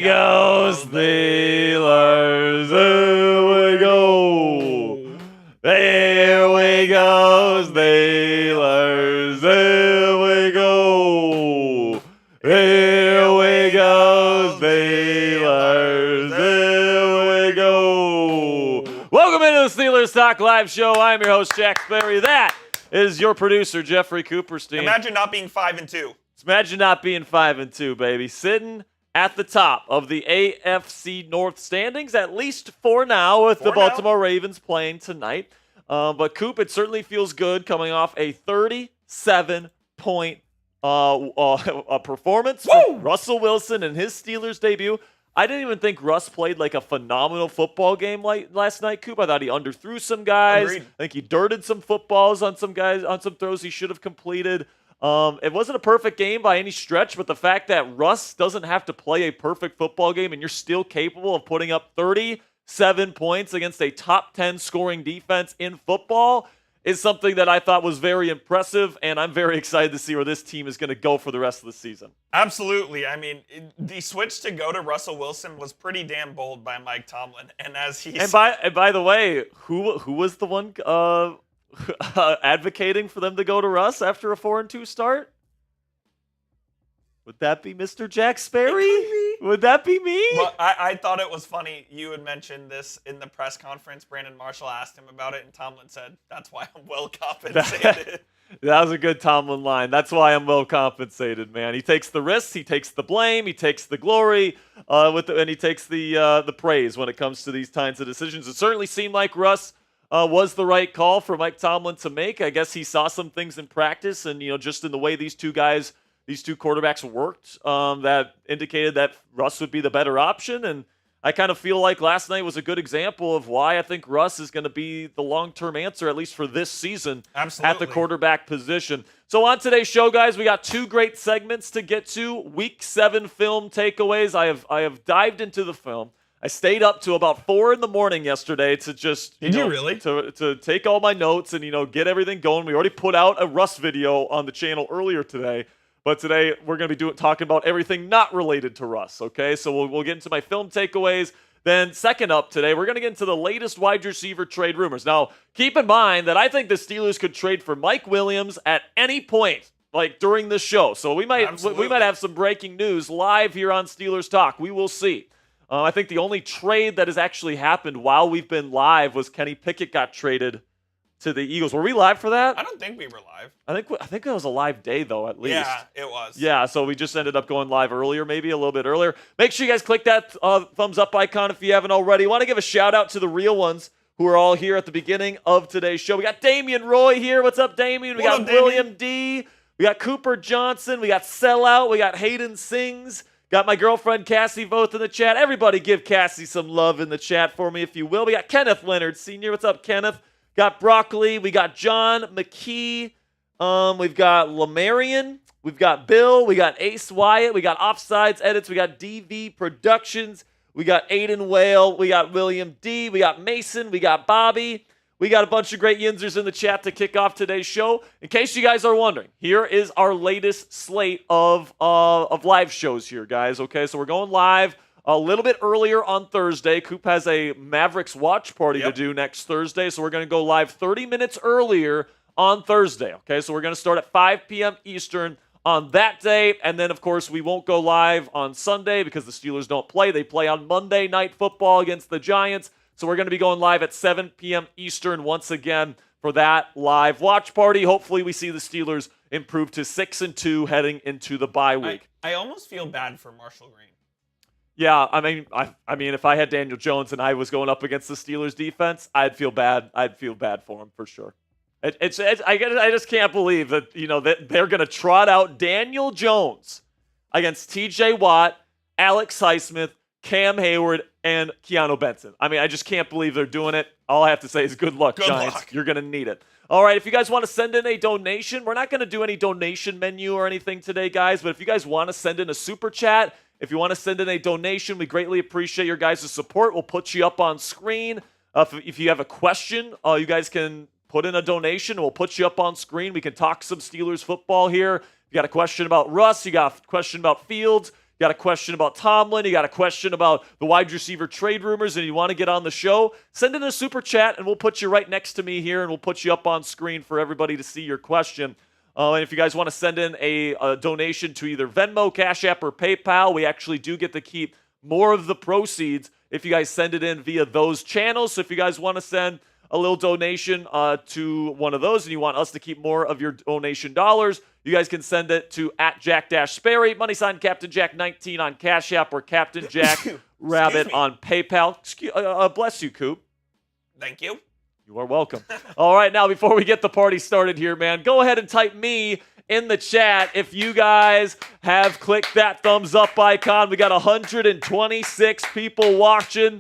go, Steelers. Here we go. Here we go, Steelers. Here we go. Here we go, Steelers. Here we go. Welcome into the Steelers Talk Live Show. I'm your host, Jack Sperry. That is your producer, Jeffrey Cooperstein. Imagine not being 5-2. Imagine not being 5-2, baby. Sitting at the top of the AFC North standings, at least for now, with the Baltimore Ravens playing tonight. But Coop, it certainly feels good coming off a 37-point performance from Russell Wilson in his Steelers debut. I didn't even think Russ played like a phenomenal football game last night, Coop. I thought he underthrew some guys. Agreed. I think he dirted some footballs on some guys, on some throws he should have completed. It wasn't a perfect game by any stretch, but the fact that Russ doesn't have to play a perfect football game and you're still capable of putting up 37 points against a top 10 scoring defense in football is something that I thought was very impressive, and I'm very excited to see where this team is going to go for the rest of the season. Absolutely. I mean, the switch to go to Russell Wilson was pretty damn bold by Mike Tomlin. And as he by the way, who was the one advocating for them to go to Russ after a 4-2 start? Would that be Mr. Jack Sperry? Would that be me? Well, I thought it was funny. You had mentioned this in the press conference. Brandon Marshall asked him about it, and Tomlin said, "That's why I'm well compensated." That was a good Tomlin line. That's why I'm well compensated, man. He takes the risks, he takes the blame, he takes the glory, and he takes the praise when it comes to these kinds of decisions. It certainly seemed like Russ was the right call for Mike Tomlin to make. I guess he saw some things in practice, and just in the way these two quarterbacks worked, that indicated that Russ would be the better option. And I kind of feel like last night was a good example of why I think Russ is going to be the long-term answer, at least for this season, at the quarterback position. So on today's show, guys, we got two great segments to get to. Week 7 film takeaways. I have dived into the film. I stayed up to about 4 a.m. yesterday to just Did you really? to take all my notes and get everything going. We already put out a Russ video on the channel earlier today. But today, we're going to be talking about everything not related to Russ, okay? So we'll get into my film takeaways. Then second up today, we're going to get into the latest wide receiver trade rumors. Now, keep in mind that I think the Steelers could trade for Mike Williams at any point, like during this show. So we might have some breaking news live here on Steelers Talk. We will see. I think the only trade that has actually happened while we've been live was Kenny Pickett got traded to the Eagles. Were we live for that? I don't think we were live. I think that was a live day, though, at least. Yeah, it was. Yeah, so we just ended up going live earlier, maybe a little bit earlier. Make sure you guys click that thumbs up icon if you haven't already. I want to give a shout-out to the real ones who are all here at the beginning of today's show. We got Damian Roy here. What's up, Damian? We got William D. We got Cooper Johnson. We got Sellout. We got Hayden Sings. Got my girlfriend Cassie Voth in the chat. Everybody give Cassie some love in the chat for me, if you will. We got Kenneth Leonard Sr. What's up, Kenneth? Got Broccoli. We got John McKee. We've got Lamarian. We've got Bill. We got Ace Wyatt. We got Offsides Edits. We got DV Productions. We got Aiden Whale. We got William D. We got Mason. We got Bobby. We got a bunch of great yinzers in the chat to kick off today's show. In case you guys are wondering, here is our latest slate of live shows here, guys. Okay, so we're going live a little bit earlier on Thursday. Coop has a Mavericks watch party to do next Thursday, so we're going to go live 30 minutes earlier on Thursday. Okay, so we're going to start at 5 p.m. Eastern on that day, and then, of course, we won't go live on Sunday because the Steelers don't play. They play on Monday Night Football against the Giants, so we're going to be going live at 7 p.m. Eastern once again for that live watch party. Hopefully, we see the Steelers improve to 6-2 heading into the bye week. I almost feel bad for Marshall Green. Yeah, I mean, if I had Daniel Jones and I was going up against the Steelers defense, I'd feel bad. I'd feel bad for him for sure. I just can't believe that that they're going to trot out Daniel Jones against T.J. Watt, Alex Highsmith, Cam Hayward, and Keanu Benson. I mean, I just can't believe they're doing it. All I have to say is good luck, Giants. You're going to need it. All right, if you guys want to send in a donation, we're not going to do any donation menu or anything today, guys, but if you guys want to send in a super chat, if you want to send in a donation, we greatly appreciate your guys' support. We'll put you up on screen. If you have a question, you guys can put in a donation. We'll put you up on screen. We can talk some Steelers football here. If you got a question about Russ, you got a question about Fields, you got a question about Tomlin, you got a question about the wide receiver trade rumors, and you want to get on the show, send in a super chat, and we'll put you right next to me here, and we'll put you up on screen for everybody to see your question. And if you guys want to send in a donation to either Venmo, Cash App, or PayPal, we actually do get to keep more of the proceeds if you guys send it in via those channels. So if you guys want to send a little donation to one of those and you want us to keep more of your donation dollars, you guys can send it to @Jack-Sperry, money sign Captain Jack 19 on Cash App, or Captain Jack Rabbit on PayPal. Bless you, Coop. Thank you. You are welcome. All right, now before we get the party started here, man, go ahead and type me in the chat if you guys have clicked that thumbs up icon. We got 126 people watching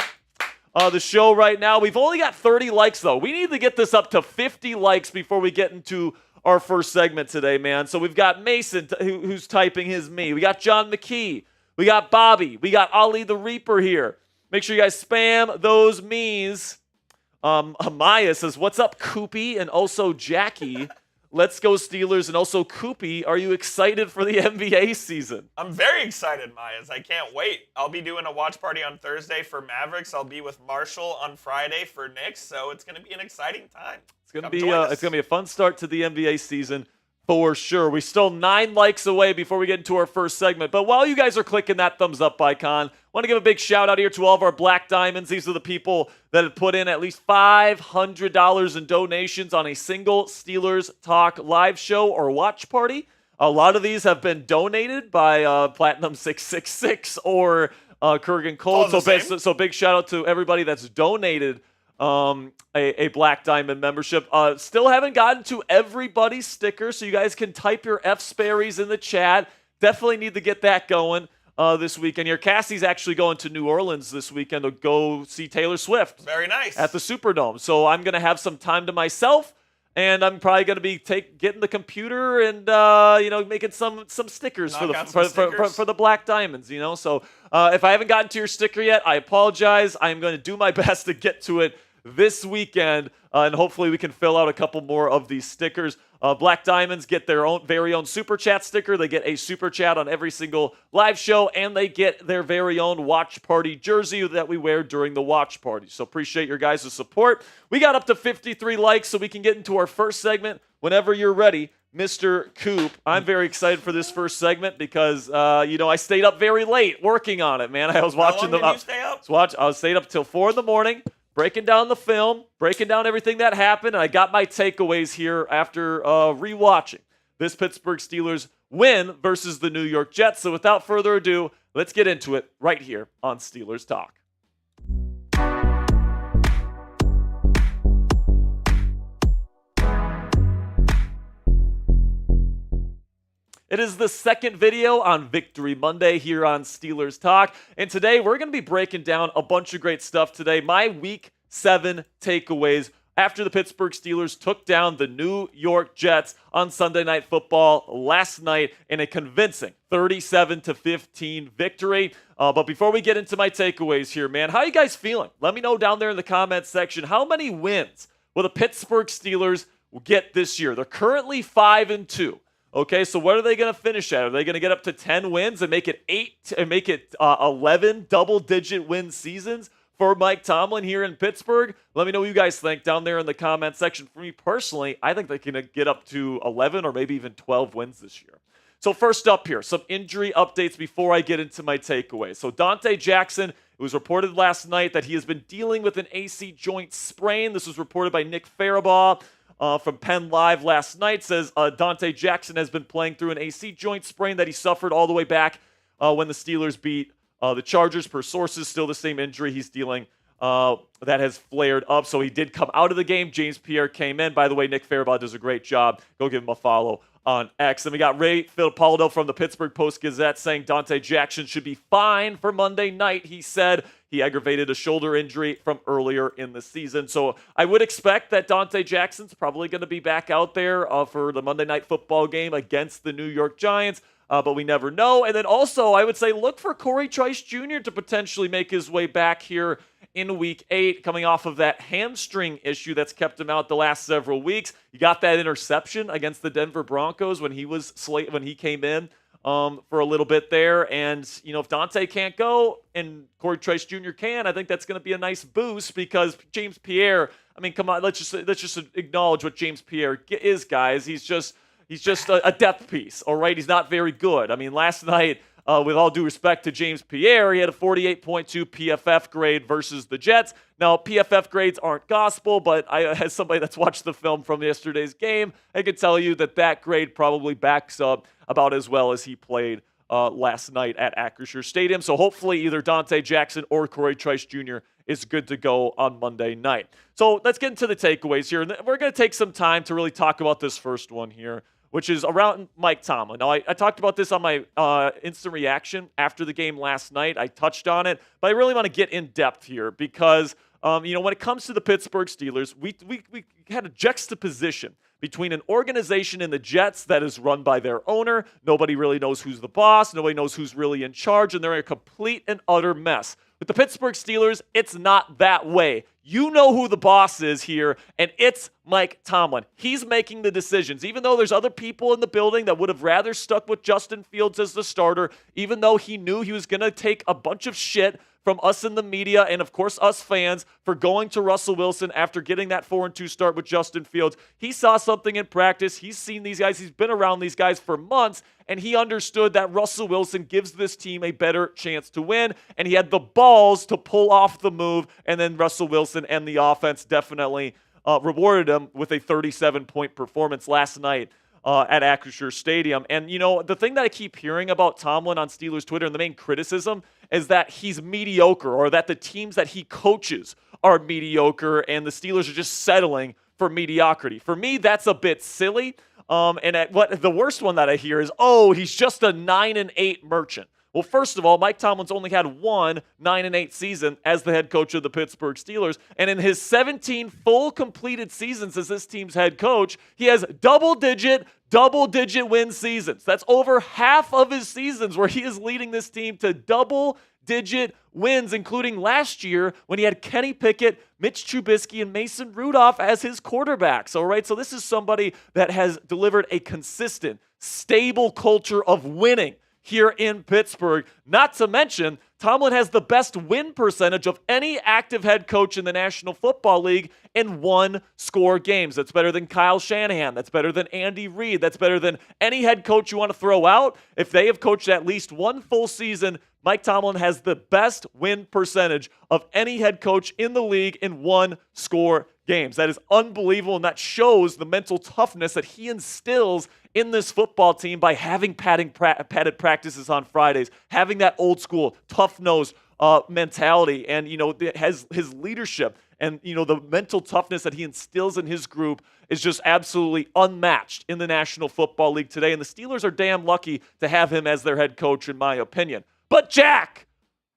the show right now. We've only got 30 likes, though. We need to get this up to 50 likes before we get into our first segment today, man. So we've got Mason, who's typing his me. We got John McKee. We got Bobby. We got Ali the Reaper here. Make sure you guys spam those me's. Amaya says, what's up, Koopy? And also Jackie. Let's go Steelers. And also Koopy, are you excited for the NBA season? I'm very excited, Myers. I can't wait. I'll be doing a watch party on Thursday for Mavericks. I'll be with Marshall on Friday for Knicks, so it's going to be an exciting time. It's going to be a fun start to the NBA season for sure. We're still 9 likes away before we get into our first segment. But while you guys are clicking that thumbs up icon, I want to give a big shout out here to all of our Black Diamonds. These are the people that have put in at least $500 in donations on a single Steelers Talk live show or watch party. A lot of these have been donated by Platinum 666 or Kurgan Cold. So big shout out to everybody that's donated a Black Diamond membership. Still haven't gotten to everybody's sticker, so you guys can type your F Sperry's in the chat. Definitely need to get that going this weekend here. Cassie's actually going to New Orleans this weekend to go see Taylor Swift. Very nice. At the Superdome. So I'm going to have some time to myself, and I'm probably going to be getting the computer and making some stickers for the Black Diamonds. So if I haven't gotten to your sticker yet, I apologize. I am going to do my best to get to it this weekend, and hopefully we can fill out a couple more of these stickers. Black Diamonds get their very own Super Chat sticker. They get a Super Chat on every single live show, and they get their very own Watch Party jersey that we wear during the Watch Party. So appreciate your guys' support. We got up to 53 likes, so we can get into our first segment whenever you're ready, Mr. Coop. I'm very excited for this first segment because, I stayed up very late working on it, man. I was watching How long did you stay up? I was stayed up till 4 a.m, breaking down the film, breaking down everything that happened, and I got my takeaways here after rewatching this Pittsburgh Steelers win versus the New York Jets. So without further ado, let's get into it right here on Steelers Talk. It is the second video on Victory Monday here on Steelers Talk. And today we're going to be breaking down a bunch of great stuff today. My Week 7 takeaways after the Pittsburgh Steelers took down the New York Jets on Sunday Night Football last night in a convincing 37-15 victory. But before we get into my takeaways here, man, how you guys feeling? Let me know down there in the comments section. How many wins will the Pittsburgh Steelers get this year? They're currently 5-2. Okay, so what are they going to finish at? Are they going to get up to 10 wins and make it 11 double-digit win seasons for Mike Tomlin here in Pittsburgh? Let me know what you guys think down there in the comment section. For me personally, I think they can get up to 11 or maybe even 12 wins this year. So first up here, some injury updates before I get into my takeaways. So Donte Jackson, it was reported last night that he has been dealing with an AC joint sprain. This was reported by Nick Farabaugh. From Penn Live last night, says Donte Jackson has been playing through an AC joint sprain that he suffered all the way back when the Steelers beat the Chargers. Per sources, still the same injury he's dealing that has flared up. So he did come out of the game. James Pierre came in. By the way, Nick Farabaugh does a great job. Go give him a follow on X. And we got Ray Filipaldo from the Pittsburgh Post-Gazette saying Donte Jackson should be fine for Monday night. He said he aggravated a shoulder injury from earlier in the season. So I would expect that Donte Jackson's probably going to be back out there for the Monday Night Football game against the New York Giants. But we never know. And then also, I would say look for Cory Trice Jr. to potentially make his way back here in Week 8, coming off of that hamstring issue that's kept him out the last several weeks. You got that interception against the Denver Broncos when he came in for a little bit there. And, if Donte can't go and Cory Trice Jr. can, I think that's going to be a nice boost because James Pierre, I mean, come on, let's just acknowledge what James Pierre is, guys. He's just a depth piece, all right? He's not very good. I mean, last night, with all due respect to James Pierre, he had a 48.2 PFF grade versus the Jets. Now, PFF grades aren't gospel, but as somebody that's watched the film from yesterday's game, I can tell you that grade probably backs up about as well as he played last night at Acrisure Stadium. So hopefully either Donte Jackson or Cory Trice Jr. is good to go on Monday night. So let's get into the takeaways here. And we're going to take some time to really talk about this first one here, which is around Mike Tomlin. Now, I talked about this on my instant reaction after the game last night. I touched on it, but I really want to get in depth here because, when it comes to the Pittsburgh Steelers, we had a juxtaposition between an organization in the Jets that is run by their owner. Nobody really knows who's the boss. Nobody knows who's really in charge, and they're a complete and utter mess. With the Pittsburgh Steelers, it's not that way. You know who the boss is here, and it's Mike Tomlin. He's making the decisions. Even though there's other people in the building that would have rather stuck with Justin Fields as the starter, even though he knew he was going to take a bunch of shit from us in the media and, of course, us fans for going to Russell Wilson after getting that 4-2 start with Justin Fields. He saw something in practice. He's seen these guys. He's been around these guys for months, and he understood that Russell Wilson gives this team a better chance to win, and he had the balls to pull off the move, and then Russell Wilson and the offense definitely rewarded him with a 37-point performance last night at Acrisure Stadium. And, the thing that I keep hearing about Tomlin on Steelers Twitter and the main criticism is that he's mediocre or that the teams that he coaches are mediocre and the Steelers are just settling for mediocrity. For me, that's a bit silly. The worst one that I hear is, he's just a 9-8 merchant. Well, first of all, Mike Tomlin's only had one 9-8 season as the head coach of the Pittsburgh Steelers. And in his 17 full completed seasons as this team's head coach, he has double-digit win seasons. That's over half of his seasons where he is leading this team to double-digit wins, including last year when he had Kenny Pickett, Mitch Trubisky, and Mason Rudolph as his quarterbacks. All right, so this is somebody that has delivered a consistent, stable culture of winning here in Pittsburgh. Not to mention, Tomlin has the best win percentage of any active head coach in the National Football League in one-score games. That's better than Kyle Shanahan. That's better than Andy Reid. That's better than any head coach you want to throw out. If they have coached at least one full season, Mike Tomlin has the best win percentage of any head coach in the league in one-score games. That is unbelievable, and that shows the mental toughness that he instills in this football team by having padded practices on Fridays, having that old school, tough-nosed mentality, and, has his leadership and, the mental toughness that he instills in his group is just absolutely unmatched in the National Football League today, and the Steelers are damn lucky to have him as their head coach, in my opinion. But Jack,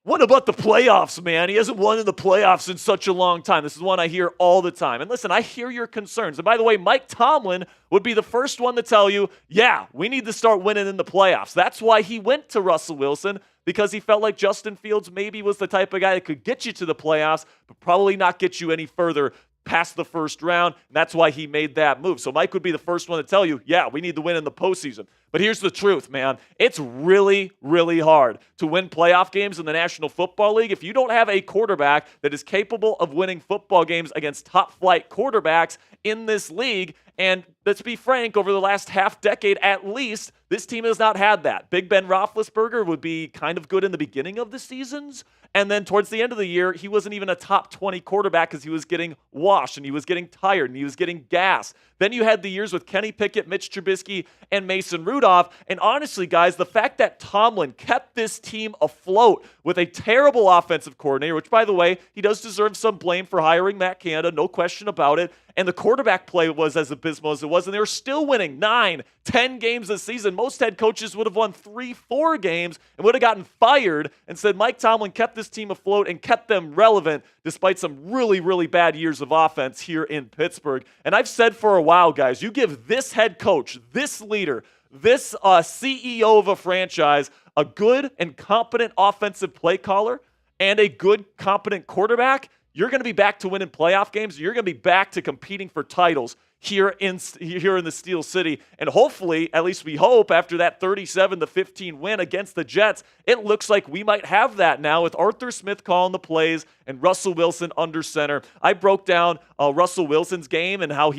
what about the playoffs, man? He hasn't won in the playoffs in such a long time. This is one I hear all the time. And listen, I hear your concerns. And by the way, Mike Tomlin would be the first one to tell you, yeah, we need to start winning in the playoffs. That's why he went to Russell Wilson, because he felt like Justin Fields maybe was the type of guy that could get you to the playoffs, but probably not get you any further past the first round. And that's why he made that move. So Mike would be the first one to tell you, yeah, we need to win in the postseason. But here's the truth, man. It's really, really hard to win playoff games in the National Football League if you don't have a quarterback that is capable of winning football games against top-flight quarterbacks in this league. And let's be frank, over the last half decade at least, this team has not had that. Big Ben Roethlisberger would be kind of good in the beginning of the seasons, and then towards the end of the year, he wasn't even a top 20 quarterback because he was getting washed and he was getting tired and he was getting gassed. Then you had the years with Kenny Pickett, Mitch Trubisky, and Mason Rudolph. And honestly, guys, the fact that Tomlin kept this team afloat with a terrible offensive coordinator, which, by the way, he does deserve some blame for hiring Matt Canada, no question about it, and the quarterback play was as abysmal as it was, and they were still winning 9, 10 games this season. Most head coaches would have won 3, 4 games and would have gotten fired. And said Mike Tomlin kept this team afloat and kept them relevant despite some really, really bad years of offense here in Pittsburgh. And I've said for a while, guys, you give this head coach, this leader, this CEO of a franchise, a good and competent offensive play caller and a good, competent quarterback, you're going to be back to winning playoff games. You're going to be back to competing for titles here in the Steel City. And hopefully, at least we hope, after that 37-15 win against the Jets, it looks like we might have that now with Arthur Smith calling the plays and Russell Wilson under center. I broke down Russell Wilson's game and how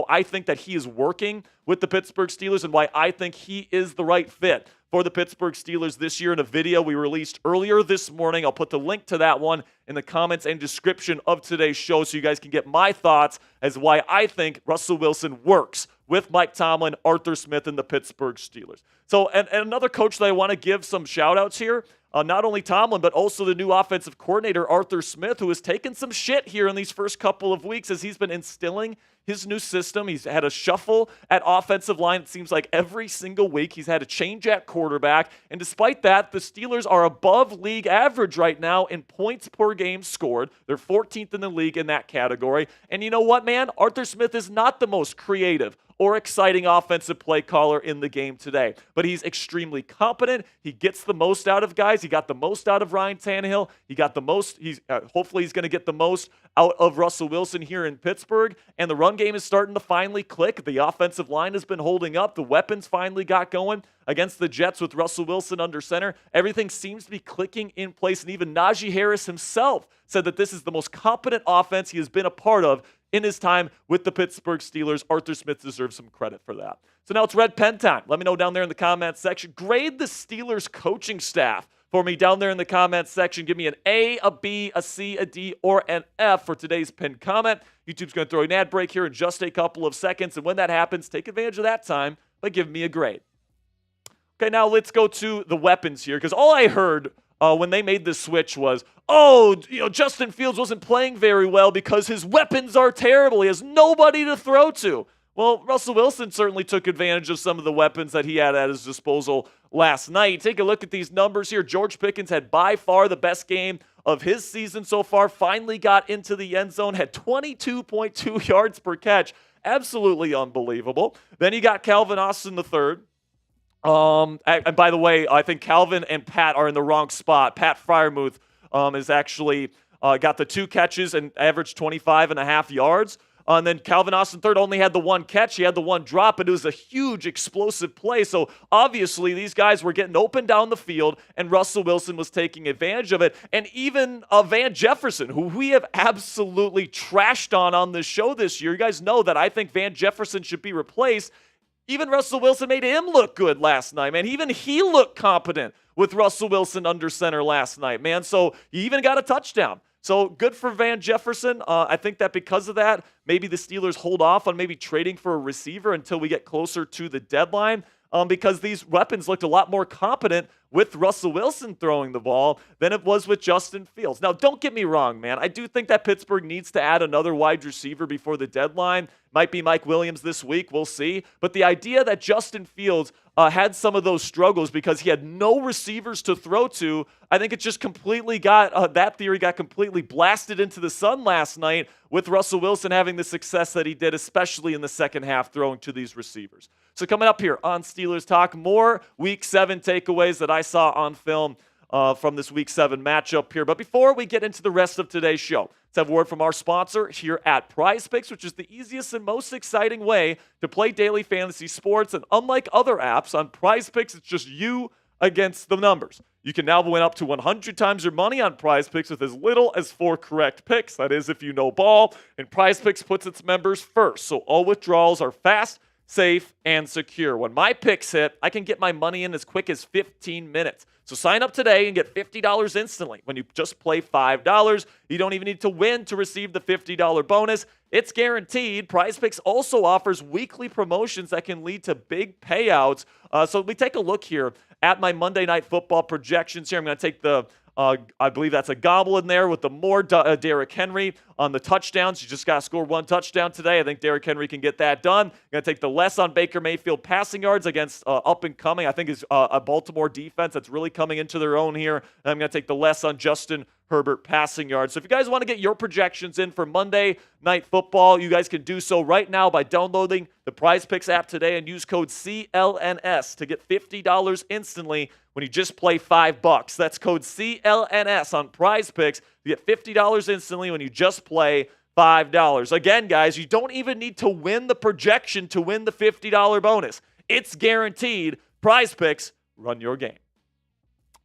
I think that he is working with the Pittsburgh Steelers and why I think he is the right fit for the Pittsburgh Steelers this year in a video we released earlier this morning. I'll put the link to that one in the comments and description of today's show so you guys can get my thoughts as why I think Russell Wilson works with Mike Tomlin, Arthur Smith, and the Pittsburgh Steelers. So, and another coach that I want to give some shout-outs here, not only Tomlin, but also the new offensive coordinator, Arthur Smith, who has taken some shit here in these first couple of weeks as he's been instilling his new system. He's had a shuffle at offensive line. It seems like every single week he's had a change at quarterback. And despite that, the Steelers are above league average right now in points per game scored. They're 14th in the league in that category. And you know what, man? Arthur Smith is not the most creative or exciting offensive play caller in the game today. But he's extremely competent. He gets the most out of guys. He got the most out of Ryan Tannehill. He got the most. Hopefully he's going to get the most out of Russell Wilson here in Pittsburgh. And the run game is starting to finally click. The offensive line has been holding up. The weapons finally got going against the Jets with Russell Wilson under center. Everything seems to be clicking in place. And even Najee Harris himself said that this is the most competent offense he has been a part of in his time with the Pittsburgh Steelers. Arthur Smith deserves some credit for that. So now it's red pen time. Let me know down there in the comments section. Grade the Steelers coaching staff for me down there in the comments section. Give me an A, a B, a C, a D, or an F for today's pinned comment. YouTube's going to throw an ad break here in just a couple of seconds. And when that happens, take advantage of that time by giving me a grade. Okay, now let's go to the weapons here, because all I heard when they made this switch was, Justin Fields wasn't playing very well because his weapons are terrible. He has nobody to throw to. Well, Russell Wilson certainly took advantage of some of the weapons that he had at his disposal last night. Take a look at these numbers here. George Pickens had by far the best game of his season so far, finally got into the end zone, had 22.2 yards per catch. Absolutely unbelievable. Then you got Calvin Austin III. And by the way, I think Calvin and Pat are in the wrong spot. Pat Freiermuth is actually got the 2 catches and averaged 25.5 yards. And then Calvin Austin III only had the 1 catch. He had the 1 drop, and it was a huge explosive play. So obviously these guys were getting open down the field, and Russell Wilson was taking advantage of it. And even Van Jefferson, who we have absolutely trashed on this show this year. You guys know that I think Van Jefferson should be replaced. Even Russell Wilson made him look good last night, man. Even he looked competent with Russell Wilson under center last night, man. So he even got a touchdown. So good for Van Jefferson. I think that because of that, maybe the Steelers hold off on maybe trading for a receiver until we get closer to the deadline, because these weapons looked a lot more competent with Russell Wilson throwing the ball than it was with Justin Fields. Now, don't get me wrong, man. I do think that Pittsburgh needs to add another wide receiver before the deadline. Might be Mike Williams this week. We'll see. But the idea that Justin Fields had some of those struggles because he had no receivers to throw to, I think it just completely got, that theory got completely blasted into the sun last night with Russell Wilson having the success that he did, especially in the second half throwing to these receivers. So coming up here on Steelers Talk, more Week 7 takeaways that I saw on film from this Week 7 matchup here. But before we get into the rest of today's show, let's have a word from our sponsor here at Prize Picks, which is the easiest and most exciting way to play daily fantasy sports. And unlike other apps, on Prize Picks, it's just you against the numbers. You can now win up to 100 times your money on Prize Picks with as little as 4 correct picks. That is, if you know ball. And Prize Picks puts its members first, so all withdrawals are fast, safe, and secure. When my picks hit, I can get my money in as quick as 15 minutes. So sign up today and get $50 instantly when you just play $5. You don't even need to win to receive the $50 bonus. It's guaranteed. Prize Picks also offers weekly promotions that can lead to big payouts. So we take a look here at my Monday Night Football projections here. I'm going to take the I believe that's a gobble in there with the more Derrick Henry on the touchdowns. You just got to score 1 touchdown today. I think Derrick Henry can get that done. I'm going to take the less on Baker Mayfield passing yards against up and coming. I think is a Baltimore defense that's really coming into their own here. And I'm going to take the less on Justin Herbert passing yards. So if you guys want to get your projections in for Monday Night Football, you guys can do so right now by downloading the Prize Picks app today and use code CLNS to get $50 instantly when you just play $5. That's code CLNS on Prize Picks. You get $50 instantly when you just play $5. Again, guys, you don't even need to win the projection to win the $50 bonus. It's guaranteed. Prize Picks, run your game.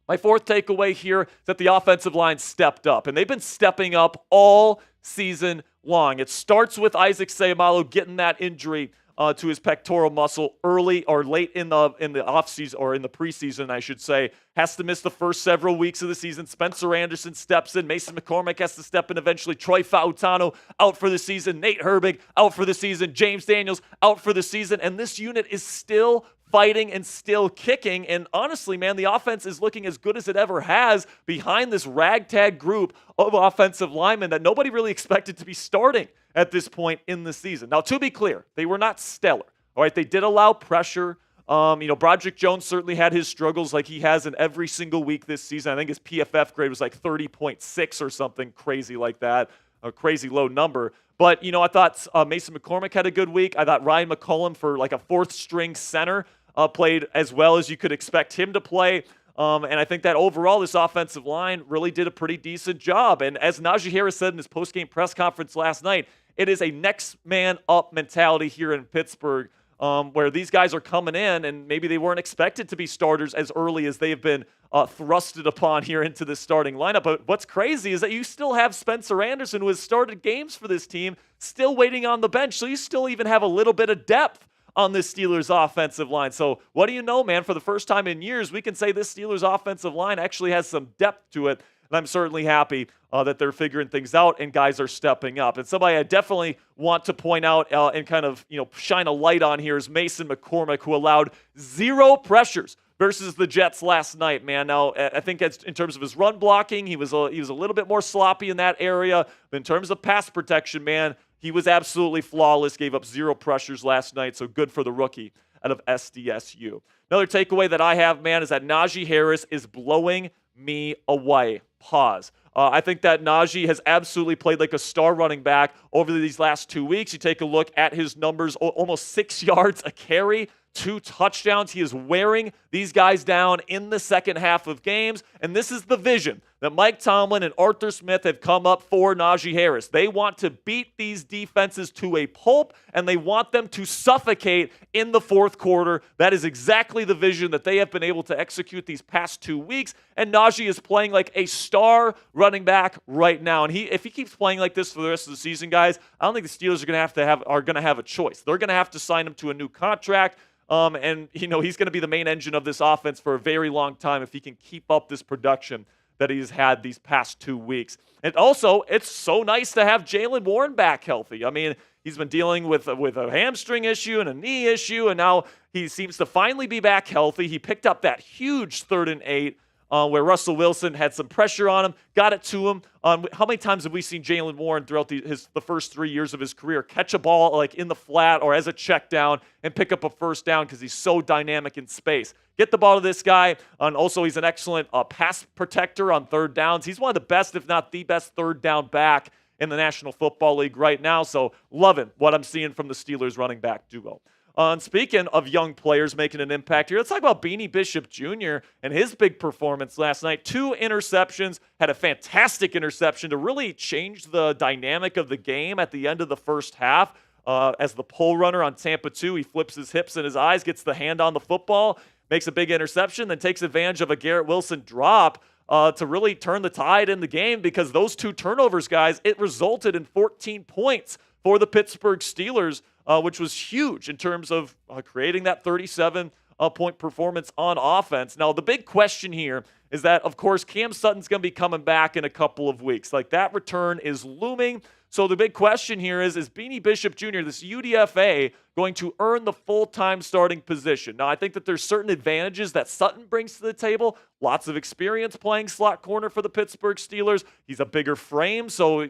My fourth takeaway here is that the offensive line stepped up, and they've been stepping up all season long. It starts with Isaac Seumalo getting that injury to his pectoral muscle early or late in the offseason, or in the preseason, I should say. Has to miss the first several weeks of the season. Spencer Anderson steps in. Mason McCormick has to step in eventually. Troy Fautano out for the season. Nate Herbig out for the season. James Daniels out for the season. And this unit is still fighting and still kicking. And honestly, man, the offense is looking as good as it ever has behind this ragtag group of offensive linemen that nobody really expected to be starting at this point in the season. Now, to be clear, they were not stellar. All right, they did allow pressure. Broderick Jones certainly had his struggles like he has in every single week this season. I think his PFF grade was like 30.6 or something crazy like that, a crazy low number. But, I thought Mason McCormick had a good week. I thought Ryan McCollum, for like a fourth-string center, played as well as you could expect him to play. And I think that overall this offensive line really did a pretty decent job. And as Najee Harris said in his post-game press conference last night, it is a next man up mentality here in Pittsburgh, where these guys are coming in and maybe they weren't expected to be starters as early as they have been thrusted upon here into the starting lineup. But what's crazy is that you still have Spencer Anderson, who has started games for this team, still waiting on the bench. So you still even have a little bit of depth on this Steelers offensive line. So what do you know, man? For the first time in years, we can say this Steelers offensive line actually has some depth to it. And I'm certainly happy that they're figuring things out and guys are stepping up. And somebody I definitely want to point out and kind of shine a light on here is Mason McCormick, who allowed 0 pressures versus the Jets last night, man. Now, I think in terms of his run blocking, he was a little bit more sloppy in that area. But in terms of pass protection, man, he was absolutely flawless, gave up 0 pressures last night, so good for the rookie out of SDSU. Another takeaway that I have, man, is that Najee Harris is blowing me away. Pause. I think that Najee has absolutely played like a star running back over these last 2 weeks. You take a look at his numbers, almost 6 yards a carry, 2 touchdowns. He is wearing these guys down in the second half of games, and this is the vision that Mike Tomlin and Arthur Smith have come up for Najee Harris. They want to beat these defenses to a pulp, and they want them to suffocate in the fourth quarter. That is exactly the vision that they have been able to execute these past 2 weeks, and Najee is playing like a star running back right now. And if he keeps playing like this for the rest of the season, guys, I don't think the Steelers are going to have a choice. They're going to have to sign him to a new contract. And he's going to be the main engine of this offense for a very long time if he can keep up this production that he's had these past 2 weeks. And also, it's so nice to have Jaylen Warren back healthy. I mean, he's been dealing with a hamstring issue and a knee issue, and now he seems to finally be back healthy. He picked up that huge 3rd and 8 where Russell Wilson had some pressure on him, got it to him. How many times have we seen Jaylen Warren throughout the first 3 years of his career catch a ball like in the flat or as a check down and pick up a first down because he's so dynamic in space? Get the ball to this guy. And also, he's an excellent pass protector on 3rd downs. He's one of the best, if not the best, 3rd down back in the National Football League right now. So loving what I'm seeing from the Steelers running back duo. And speaking of young players making an impact here, let's talk about Beanie Bishop Jr. and his big performance last night. 2 interceptions, had a fantastic interception to really change the dynamic of the game at the end of the first half. As the pole runner on Tampa 2, he flips his hips and his eyes, gets the hand on the football, makes a big interception, then takes advantage of a Garrett Wilson drop to really turn the tide in the game, because those 2 turnovers, guys, it resulted in 14 points for the Pittsburgh Steelers, which was huge in terms of creating that 37-point performance on offense. Now, the big question here is that, of course, Cam Sutton's going to be coming back in a couple of weeks. Like, that return is looming. So the big question here is Beanie Bishop Jr., this UDFA, going to earn the full-time starting position? Now, I think that there's certain advantages that Sutton brings to the table. Lots of experience playing slot corner for the Pittsburgh Steelers. He's a bigger frame, so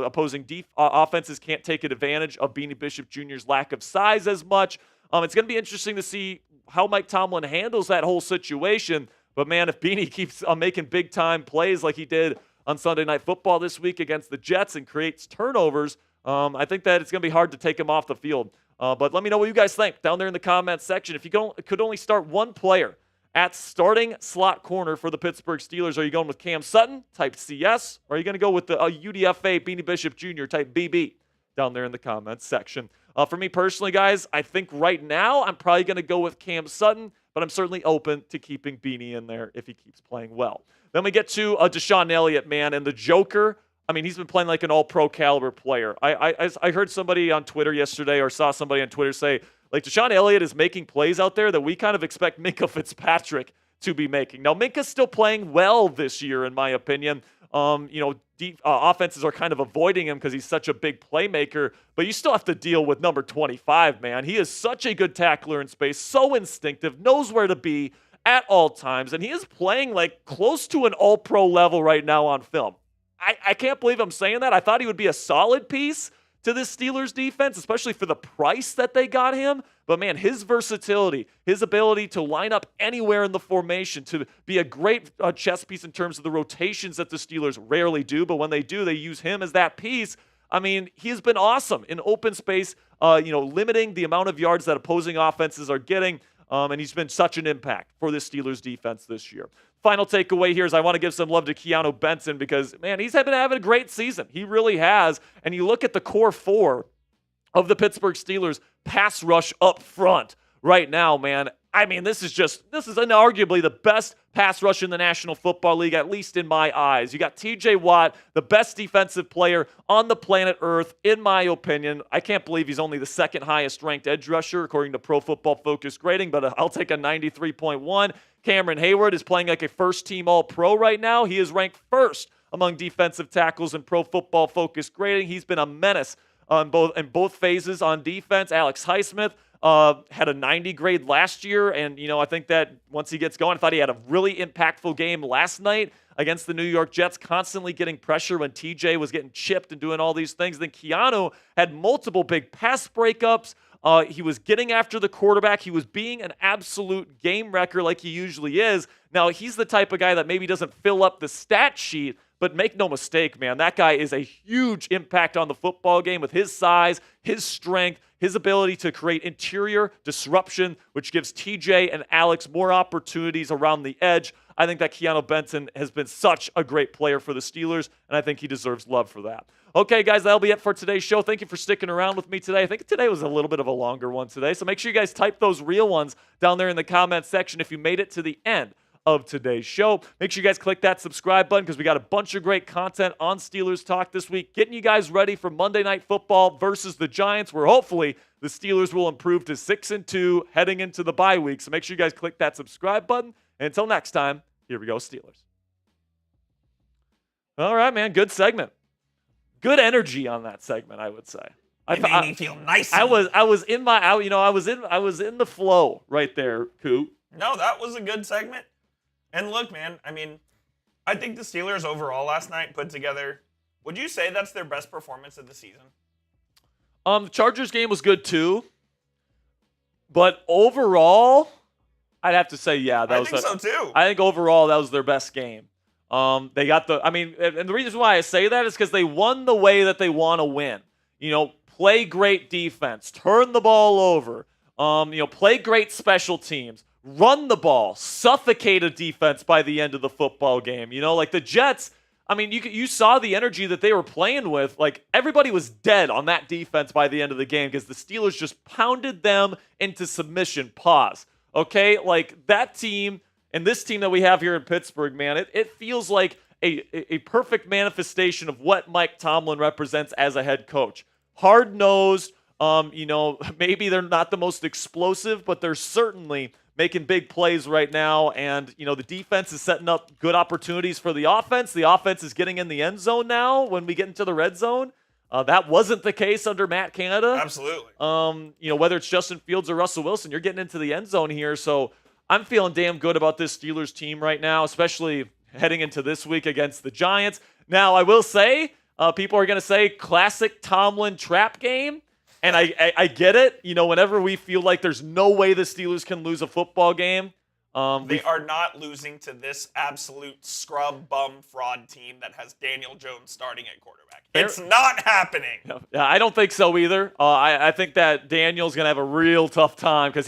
opposing offenses can't take advantage of Beanie Bishop Jr.'s lack of size as much. It's going to be interesting to see how Mike Tomlin handles that whole situation. But, man, if Beanie keeps making big-time plays like he did on Sunday Night Football this week against the Jets and creates turnovers, I think that it's going to be hard to take him off the field. But let me know what you guys think down there in the comments section. If you could only start one player At starting slot corner for the Pittsburgh Steelers, are you going with Cam Sutton, type CS, or are you going to go with the UDFA Beanie Bishop Jr., type BB, down there in the comments section? For me personally, guys, I think right now I'm probably going to go with Cam Sutton, but I'm certainly open to keeping Beanie in there if he keeps playing well. Then we get to Deshaun Elliott, man, and the Joker. I mean, he's been playing like an all-pro caliber player. I heard somebody on Twitter yesterday, or saw somebody on Twitter say, like, Deshaun Elliott is making plays out there that we kind of expect Minkah Fitzpatrick to be making. Now, Minka's still playing well this year, in my opinion. Offenses are kind of avoiding him because he's such a big playmaker, but you still have to deal with number 25, man. He is such a good tackler in space, so instinctive, knows where to be at all times, and he is playing like close to an all-pro level right now on film. I can't believe I'm saying that. I thought he would be a solid piece to this Steelers defense, especially for the price that they got him. But, man, his versatility, his ability to line up anywhere in the formation, to be a great chess piece in terms of the rotations that the Steelers rarely do. But when they do, they use him as that piece. I mean, he's been awesome in open space, limiting the amount of yards that opposing offenses are getting. And he's been such an impact for the Steelers defense this year. Final takeaway here is I want to give some love to Keanu Benson because, man, he's been having a great season. He really has. And you look at the core four of the Pittsburgh Steelers pass rush up front right now, man. I mean, this is inarguably the best pass rush in the National Football League, at least in my eyes. You got TJ Watt, the best defensive player on the planet Earth, in my opinion. I can't believe he's only the second highest ranked edge rusher, according to Pro Football Focus grading, but I'll take a 93.1. Cameron Hayward is playing like a first-team All-Pro right now. He is ranked first among defensive tackles in Pro Football Focus grading. He's been a menace in both phases on defense. Alex Highsmith had a 90 grade last year, and I think that once he gets going, I thought he had a really impactful game last night against the New York Jets, constantly getting pressure when TJ was getting chipped and doing all these things. Then Keanu had multiple big pass breakups. He was getting after the quarterback. He was being an absolute game wrecker like he usually is. Now, he's the type of guy that maybe doesn't fill up the stat sheet, but make no mistake, man, that guy is a huge impact on the football game with his size, his strength, his ability to create interior disruption, which gives TJ and Alex more opportunities around the edge. I think that Keanu Benson has been such a great player for the Steelers, and I think he deserves love for that. Okay, guys, that'll be it for today's show. Thank you for sticking around with me today. I think today was a little bit of a longer one today, so make sure you guys type those real ones down there in the comments section if you made it to the end of today's show. Make sure you guys click that subscribe button because we got a bunch of great content on Steelers Talk this week, getting you guys ready for Monday Night Football versus the Giants, where hopefully the Steelers will improve to 6-2 heading into the bye week. So make sure you guys click that subscribe button. And until next time, here we go, Steelers. All right, man, good segment. Good energy on that segment, I would say. It made me feel nice. I was in the flow right there, Coop. No, that was a good segment. And look, man, I mean, I think the Steelers overall last night put together, would you say that's their best performance of the season? The Chargers game was good too. But overall, I'd have to say, yeah. I think so too. I think overall that was their best game. They got and the reason why I say that is because they won the way that they want to win. Play great defense, turn the ball over, play great special teams, run the ball, suffocate a defense by the end of the football game. Like the Jets, I mean, you saw the energy that they were playing with. Like, everybody was dead on that defense by the end of the game because the Steelers just pounded them into submission. Pause. Okay? Like, that team and this team that we have here in Pittsburgh, man, it feels like a perfect manifestation of what Mike Tomlin represents as a head coach. Hard-nosed, maybe they're not the most explosive, but they're certainly making big plays right now, and the defense is setting up good opportunities for the offense. The offense is getting in the end zone now when we get into the red zone. That wasn't the case under Matt Canada. Absolutely. Whether it's Justin Fields or Russell Wilson, you're getting into the end zone here. So I'm feeling damn good about this Steelers team right now, especially heading into this week against the Giants. Now, I will say, people are going to say classic Tomlin trap game. And I get it. Whenever we feel like there's no way the Steelers can lose a football game. They are not losing to this absolute scrub bum fraud team that has Daniel Jones starting at quarterback. It's not happening. Yeah, I don't think so either. I think that Daniel's going to have a real tough time because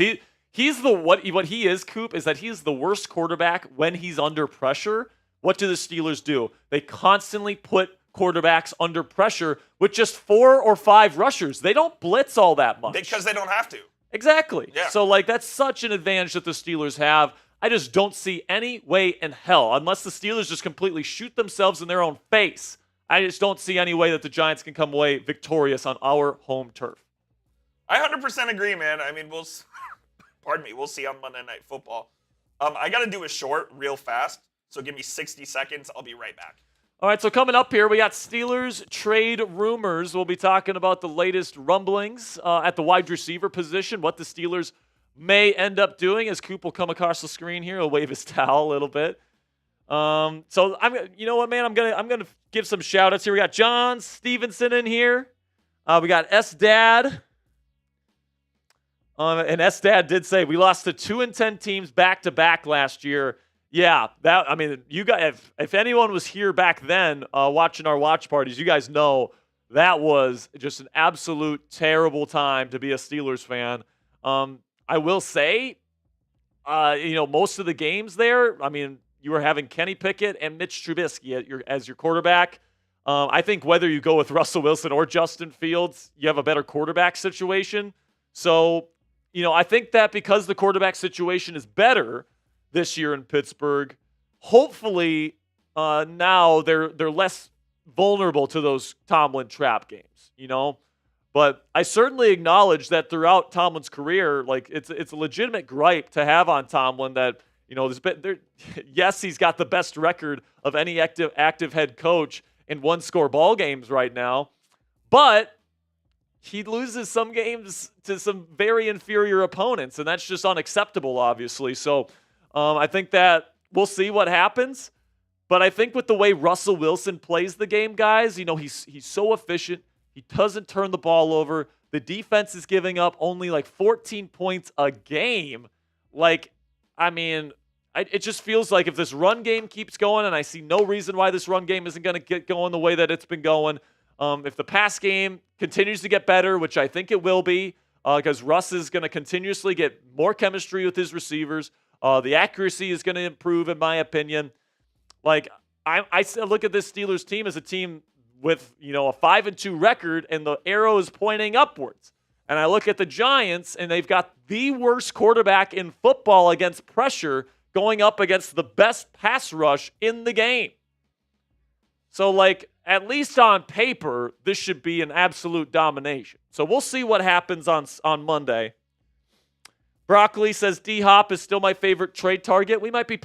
what he is, Coop, is that he's the worst quarterback when he's under pressure. What do the Steelers do? They constantly put quarterbacks under pressure with just 4 or 5 rushers. They don't blitz all that much. Because they don't have to. Exactly. Yeah. So, that's such an advantage that the Steelers have. I just don't see any way in hell, unless the Steelers just completely shoot themselves in their own face. I just don't see any way that the Giants can come away victorious on our home turf. I 100% agree, man. I mean, we'll see on Monday Night Football. I got to do a short real fast, so give me 60 seconds. I'll be right back. All right, so coming up here, we got Steelers trade rumors. We'll be talking about the latest rumblings at the wide receiver position, what the Steelers may end up doing, as Coop will come across the screen here. He'll wave his towel a little bit. So you know what, man? I'm gonna give some shout outs here. We got John Stevenson in here. We got S Dad. And S Dad did say we lost to 2-10 teams back to back last year. Yeah, you guys, if anyone was here back then watching our watch parties, you guys know that was just an absolute terrible time to be a Steelers fan. I will say, most of the games there, you were having Kenny Pickett and Mitch Trubisky as your quarterback. I think whether you go with Russell Wilson or Justin Fields, you have a better quarterback situation. So, I think that because the quarterback situation is better this year in Pittsburgh, hopefully now they're less vulnerable to those Tomlin trap games, But I certainly acknowledge that throughout Tomlin's career, it's a legitimate gripe to have on Tomlin that, yes, he's got the best record of any active head coach in one-score ball games right now, but he loses some games to some very inferior opponents, and that's just unacceptable, obviously. So I think that we'll see what happens, but I think with the way Russell Wilson plays the game, guys, he's so efficient. He doesn't turn the ball over. The defense is giving up only 14 points a game. It just feels like if this run game keeps going, and I see no reason why this run game isn't going to get going the way that it's been going. If the pass game continues to get better, which I think it will be, because Russ is going to continuously get more chemistry with his receivers. The accuracy is going to improve, in my opinion. I look at this Steelers team as a team with, a 5-2 record, and the arrow is pointing upwards. And I look at the Giants, and they've got the worst quarterback in football against pressure going up against the best pass rush in the game. So, at least on paper, this should be an absolute domination. So we'll see what happens on Monday. Broccoli says D-Hop is still my favorite trade target. We might be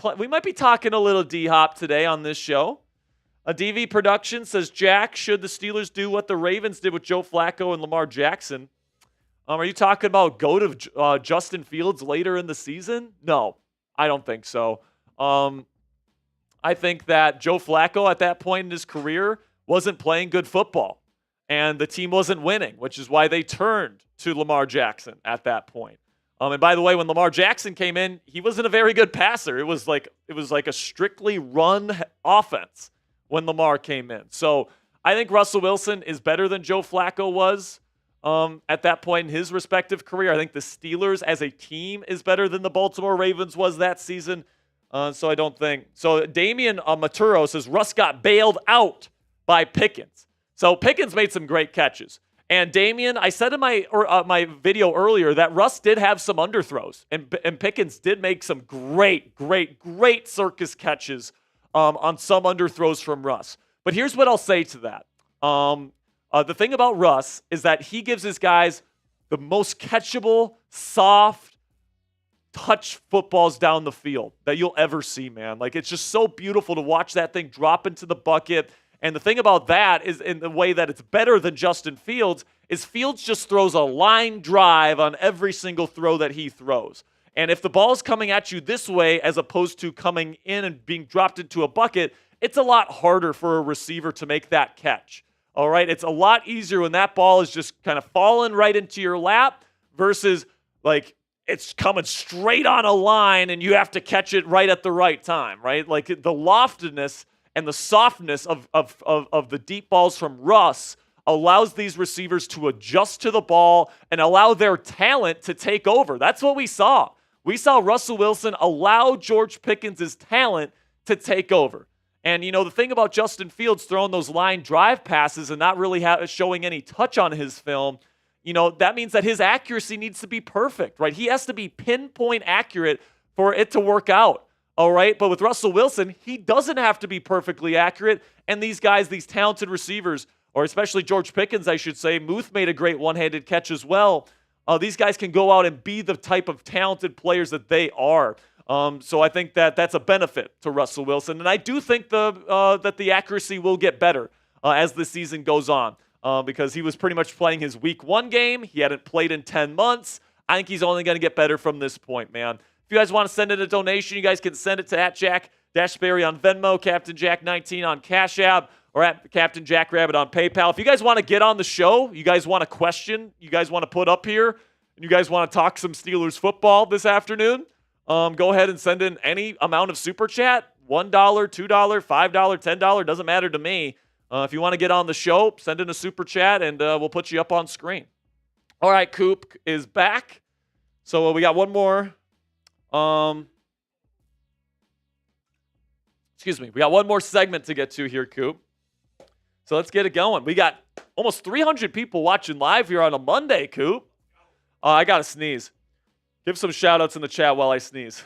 talking a little D-Hop today on this show. A DV Production says, Jack, should the Steelers do what the Ravens did with Joe Flacco and Lamar Jackson? Are you talking about go to Justin Fields later in the season? No, I don't think so. I think that Joe Flacco at that point in his career wasn't playing good football, and the team wasn't winning, which is why they turned to Lamar Jackson at that point. And by the way, when Lamar Jackson came in, he wasn't a very good passer. It was like a strictly run offense when Lamar came in. So I think Russell Wilson is better than Joe Flacco was at that point in his respective career. I think the Steelers as a team is better than the Baltimore Ravens was that season. So I don't think. So Damian Maturo says Russ got bailed out by Pickens. So Pickens made some great catches. And Damian, I said in my video earlier that Russ did have some underthrows, and Pickens did make some great circus catches on some underthrows from Russ. But here's what I'll say to that. The thing about Russ is that he gives his guys the most catchable, soft, touch footballs down the field that you'll ever see, man. It's just so beautiful to watch that thing drop into the bucket. And the thing about that is, in the way that it's better than Justin Fields, is Fields just throws a line drive on every single throw that he throws. And if the ball's coming at you this way as opposed to coming in and being dropped into a bucket, it's a lot harder for a receiver to make that catch. All right? It's a lot easier when that ball is just kind of falling right into your lap versus it's coming straight on a line and you have to catch it right at the right time, right? The loftiness and the softness of the deep balls from Russ allows these receivers to adjust to the ball and allow their talent to take over. That's what we saw. We saw Russell Wilson allow George Pickens' talent to take over. And, the thing about Justin Fields throwing those line drive passes and not really showing any touch on his film, that means that his accuracy needs to be perfect, right? He has to be pinpoint accurate for it to work out, all right? But with Russell Wilson, he doesn't have to be perfectly accurate. And these guys, these talented receivers, or especially George Pickens, I should say, Muth made a great one-handed catch as well. These guys can go out and be the type of talented players that they are. So I think that that's a benefit to Russell Wilson. And I do think that the accuracy will get better as the season goes on because he was pretty much playing his week 1 game. He hadn't played in 10 months. I think he's only going to get better from this point, man. If you guys want to send in a donation, you guys can send it to @Jack-Berry on Venmo, Captain Jack 19 on Cash App, or at Captain Jack Rabbit on PayPal. If you guys want to get on the show, you guys want a question, you guys want to put up here, and you guys want to talk some Steelers football this afternoon, go ahead and send in any amount of super chat, $1, $2, $5, $10, doesn't matter to me. If you want to get on the show, send in a super chat, and we'll put you up on screen. All right, Coop is back. So we got one more. We got one more segment to get to here, Coop. So let's get it going. We got almost 300 people watching live here on a Monday, Coop. I got to sneeze. Give some shout-outs in the chat while I sneeze.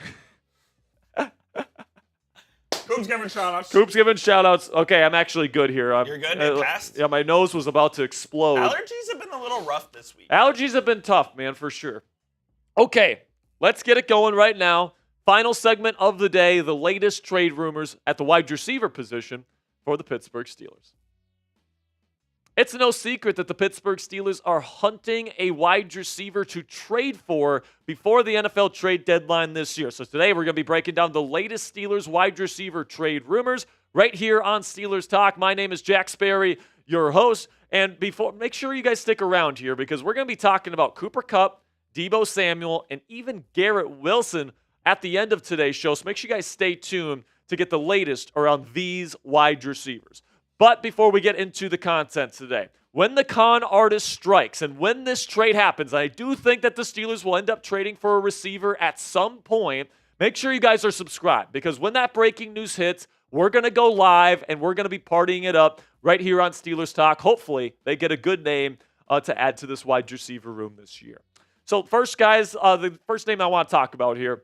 Coop's giving shout-outs. Coop's giving shout-outs. Okay, I'm actually good here. You're good? It passed? Yeah, my nose was about to explode. Allergies have been a little rough this week. Allergies have been tough, man, for sure. Okay, let's get it going right now. Final segment of the day, the latest trade rumors at the wide receiver position for the Pittsburgh Steelers. It's no secret that the Pittsburgh Steelers are hunting a wide receiver to trade for before the NFL trade deadline this year. So today we're going to be breaking down the latest Steelers wide receiver trade rumors right here on Steelers Talk. My name is Jack Sperry, your host. And make sure you guys stick around here because we're going to be talking about Cooper Kupp, Deebo Samuel, and even Garrett Wilson at the end of today's show. So make sure you guys stay tuned to get the latest around these wide receivers. But before we get into the content today, when the con artist strikes and when this trade happens, I do think that the Steelers will end up trading for a receiver at some point. Make sure you guys are subscribed because when that breaking news hits, we're going to go live and we're going to be partying it up right here on Steelers Talk. Hopefully, they get a good name to add to this wide receiver room this year. So first, guys, the first name I want to talk about here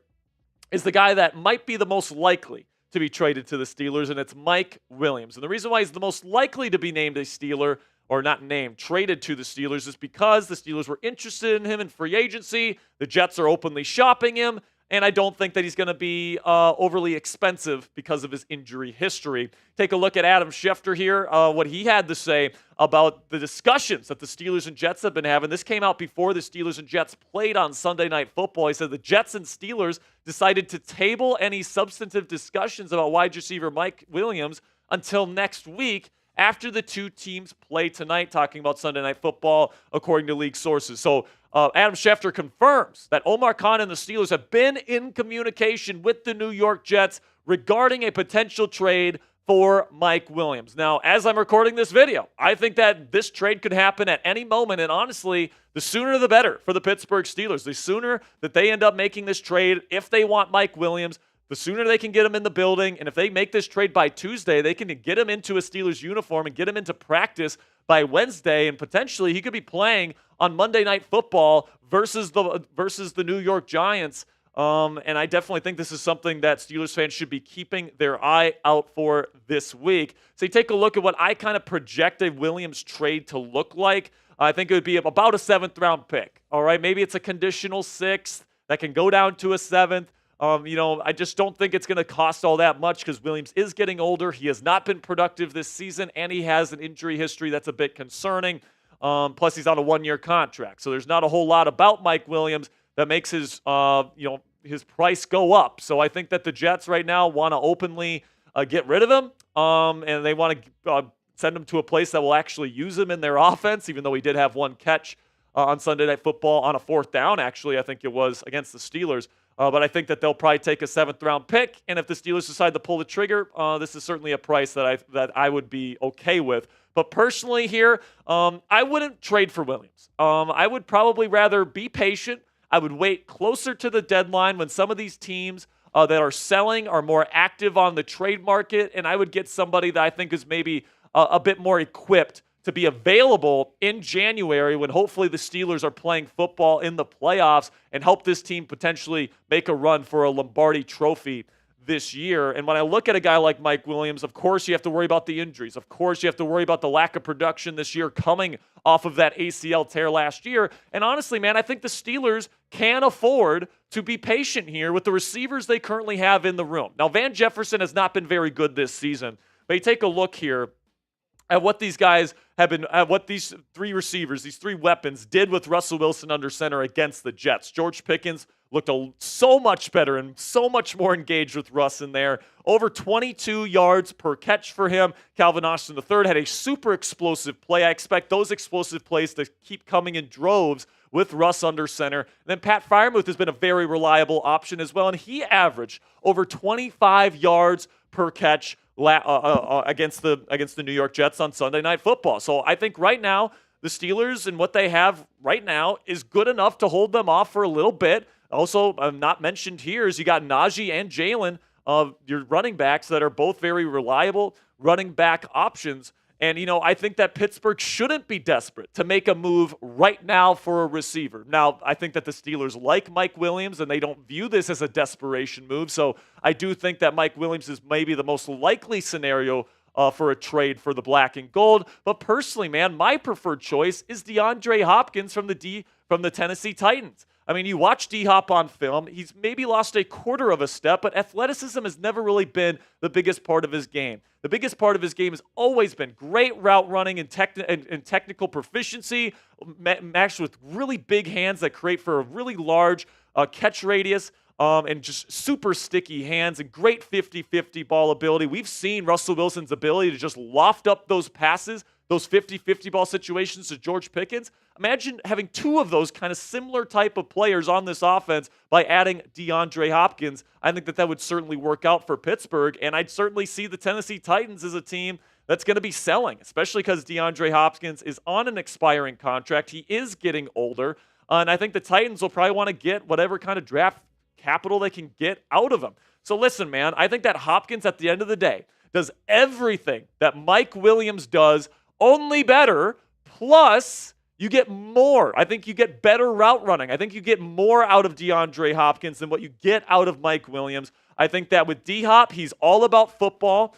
is the guy that might be the most likely to be traded to the Steelers, and it's Mike Williams. And the reason why he's the most likely to be named a Steeler, or not named, traded to the Steelers, is because the Steelers were interested in him in free agency. The Jets are openly shopping him, and I don't think that he's going to be overly expensive because of his injury history. Take a look at Adam Schefter here, what he had to say about the discussions that the Steelers and Jets have been having. This came out before the Steelers and Jets played on Sunday Night Football. He said the Jets and Steelers decided to table any substantive discussions about wide receiver Mike Williams until next week after the two teams play tonight, talking about Sunday Night Football, according to league sources. So Adam Schefter confirms that Omar Khan and the Steelers have been in communication with the New York Jets regarding a potential trade for Mike Williams. Now, as I'm recording this video, I think that this trade could happen at any moment, and honestly, the sooner the better for the Pittsburgh Steelers. The sooner that they end up making this trade, if they want Mike Williams, the sooner they can get him in the building, and if they make this trade by Tuesday, they can get him into a Steelers uniform and get him into practice by Wednesday, and potentially he could be playing on Monday Night Football versus the New York Giants. And I definitely think this is something that Steelers fans should be keeping their eye out for this week. So you take a look at what I kind of project a Williams trade to look like. I think it would be about a 7th-round pick. All right, maybe it's a conditional 6th that can go down to a 7th. I just don't think it's going to cost all that much because Williams is getting older. He has not been productive this season, and he has an injury history that's a bit concerning. Plus, he's on a 1-year contract. So there's not a whole lot about Mike Williams that makes his price go up. So I think that the Jets right now want to openly get rid of him, and they want to send him to a place that will actually use him in their offense, even though he did have one catch on Sunday Night Football on a 4th down, actually, I think it was, against the Steelers. But I think that they'll probably take a 7th-round pick, and if the Steelers decide to pull the trigger, this is certainly a price that I would be okay with. But personally here, I wouldn't trade for Williams. I would probably rather be patient. I would wait closer to the deadline when some of these teams that are selling are more active on the trade market, and I would get somebody that I think is maybe a bit more equipped to be available in January when hopefully the Steelers are playing football in the playoffs and help this team potentially make a run for a Lombardi trophy this year. And when I look at a guy like Mike Williams, of course you have to worry about the injuries. Of course you have to worry about the lack of production this year coming off of that ACL tear last year. And honestly, man, I think the Steelers can afford to be patient here with the receivers they currently have in the room. Now, Van Jefferson has not been very good this season, but you take a look here at what these guys have been, at what these three receivers, these three weapons did with Russell Wilson under center against the Jets. George Pickens looked so much better and so much more engaged with Russ in there. Over 22 yards per catch for him. Calvin Austin III had a super explosive play. I expect those explosive plays to keep coming in droves with Russ under center. And then Pat Freiermuth has been a very reliable option as well, and he averaged over 25 yards per catch against the New York Jets on Sunday Night Football. So I think right now the Steelers and what they have right now is good enough to hold them off for a little bit. Also, not mentioned here is you got Najee and Jalen, your running backs that are both very reliable running back options. And, I think that Pittsburgh shouldn't be desperate to make a move right now for a receiver. Now, I think that the Steelers like Mike Williams, and they don't view this as a desperation move. So I do think that Mike Williams is maybe the most likely scenario for a trade for the black and gold. But personally, man, my preferred choice is DeAndre Hopkins from the Tennessee Titans. I mean, you watch D-Hop on film, he's maybe lost a quarter of a step, but athleticism has never really been the biggest part of his game. The biggest part of his game has always been great route running and technical proficiency, matched with really big hands that create for a really large catch radius, and just super sticky hands and great 50-50 ball ability. We've seen Russell Wilson's ability to just loft up those passes, those 50-50 ball situations to George Pickens. Imagine having two of those kind of similar type of players on this offense by adding DeAndre Hopkins. I think that would certainly work out for Pittsburgh, and I'd certainly see the Tennessee Titans as a team that's going to be selling, especially because DeAndre Hopkins is on an expiring contract. He is getting older, and I think the Titans will probably want to get whatever kind of draft capital they can get out of him. So listen, man, I think that Hopkins at the end of the day does everything that Mike Williams does, only better, plus you get more. I think you get better route running. I think you get more out of DeAndre Hopkins than what you get out of Mike Williams. I think that with D-Hop, he's all about football.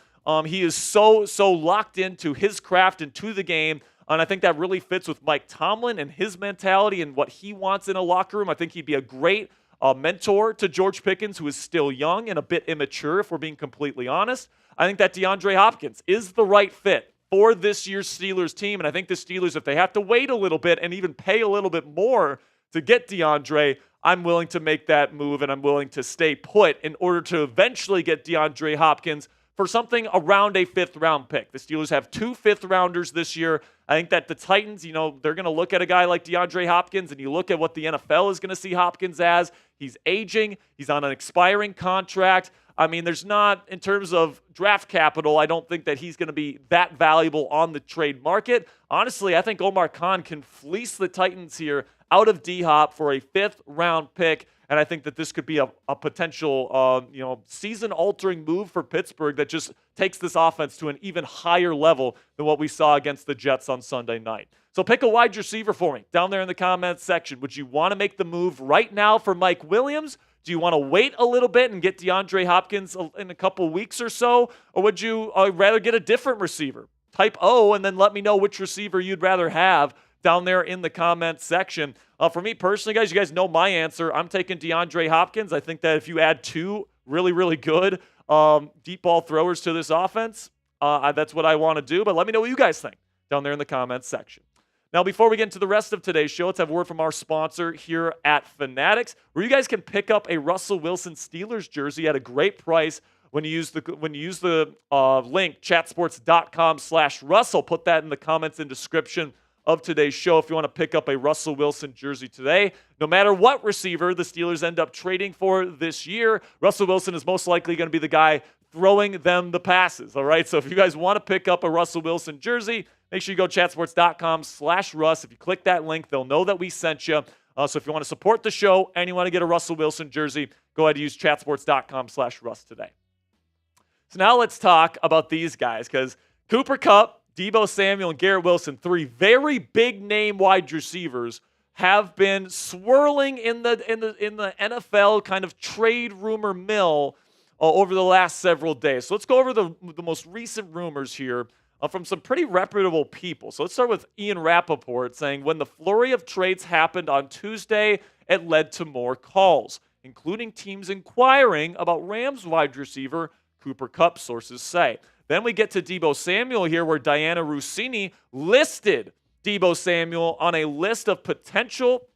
He is so locked into his craft and to the game. And I think that really fits with Mike Tomlin and his mentality and what he wants in a locker room. I think he'd be a great mentor to George Pickens, who is still young and a bit immature, if we're being completely honest. I think that DeAndre Hopkins is the right fit for this year's Steelers team. And I think the Steelers, if they have to wait a little bit and even pay a little bit more to get DeAndre, I'm willing to make that move and I'm willing to stay put in order to eventually get DeAndre Hopkins for something around a 5th round pick. The Steelers have 2 5th-rounders this year. I think that the Titans, they're going to look at a guy like DeAndre Hopkins, and you look at what the NFL is going to see Hopkins as. He's aging. He's on an expiring contract. I mean, there's not, in terms of draft capital, I don't think that he's going to be that valuable on the trade market. Honestly, I think Omar Khan can fleece the Titans here out of D-Hop for a 5th-round pick, and I think that this could be a potential, season-altering move for Pittsburgh that just takes this offense to an even higher level than what we saw against the Jets on Sunday night. So pick a wide receiver for me down there in the comments section. Would you want to make the move right now for Mike Williams? Do you want to wait a little bit and get DeAndre Hopkins in a couple weeks or so? Or would you rather get a different receiver? Type O and then let me know which receiver you'd rather have down there in the comments section. For me personally, guys, you guys know my answer. I'm taking DeAndre Hopkins. I think that if you add 2 really, really good deep ball throwers to this offense, that's what I want to do. But let me know what you guys think down there in the comments section. Now, before we get into the rest of today's show, let's have a word from our sponsor here at Fanatics, where you guys can pick up a Russell Wilson Steelers jersey at a great price when you use the link chatsports.com/Russell. Put that in the comments and description of today's show if you want to pick up a Russell Wilson jersey today. No matter what receiver the Steelers end up trading for this year, Russell Wilson is most likely going to be the guy throwing them the passes, all right? So if you guys want to pick up a Russell Wilson jersey, make sure you go chatsports.com/Russ. If you click that link, they'll know that we sent you. So if you want to support the show and you want to get a Russell Wilson jersey, go ahead and use chatsports.com/Russ today. So now let's talk about these guys, because Cooper Kupp, Deebo Samuel, and Garrett Wilson, 3 very big name wide receivers, have been swirling in the NFL kind of trade rumor mill over the last several days. So let's go over the most recent rumors here from some pretty reputable people. So let's start with Ian Rappaport saying, when the flurry of trades happened on Tuesday, it led to more calls, including teams inquiring about Rams wide receiver Cooper Kupp, sources say. Then we get to Deebo Samuel here, where Diana Rossini listed Deebo Samuel on a list of potential